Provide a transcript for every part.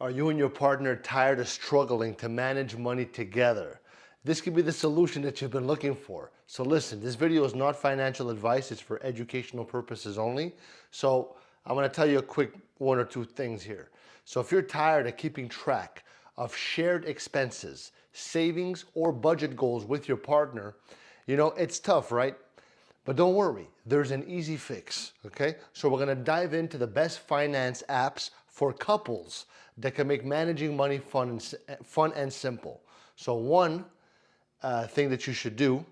Are you and your partner tired of struggling to manage money together? This could be the solution that you've been looking for. So listen, this video is not financial advice, it's for educational purposes only. So I'm gonna tell you a quick one or two things here. So if you're tired of keeping track of shared expenses, savings, or budget goals with your partner, it's tough, right? But don't worry, there's an easy fix, okay? So we're gonna dive into the best finance apps for couples that can make managing money fun and simple. So one thing that you should do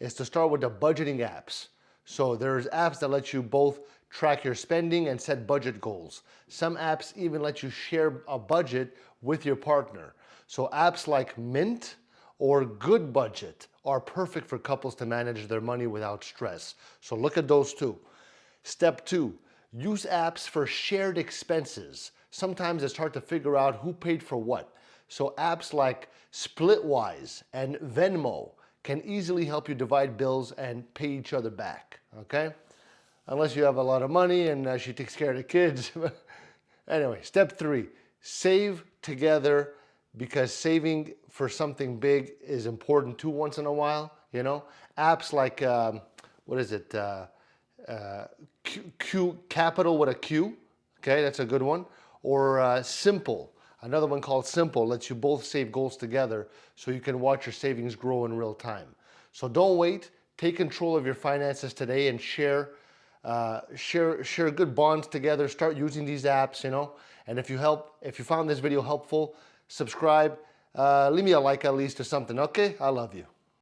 is to start with the budgeting apps. So there's apps that let you both track your spending and set budget goals. Some apps even let you share a budget with your partner. So apps like Mint or GoodBudget are perfect for couples to manage their money without stress. So look at those two. Step two, use apps for shared expenses. Sometimes it's hard to figure out who paid for what. So apps like Splitwise and Venmo can easily help you divide bills and pay each other back, okay? Unless you have a lot of money and she takes care of the kids. Anyway, step three, save together, because saving for something big is important too once in a while, Apps like, what is it? Q Capital with a Q, okay, that's a good one. Or Simple, another one called Simple lets you both save goals together so you can watch your savings grow in real time. So don't wait, take control of your finances today and share good bonds together. Start using these apps, And if you found this video helpful, subscribe, leave me a like at least or something, okay? I love you.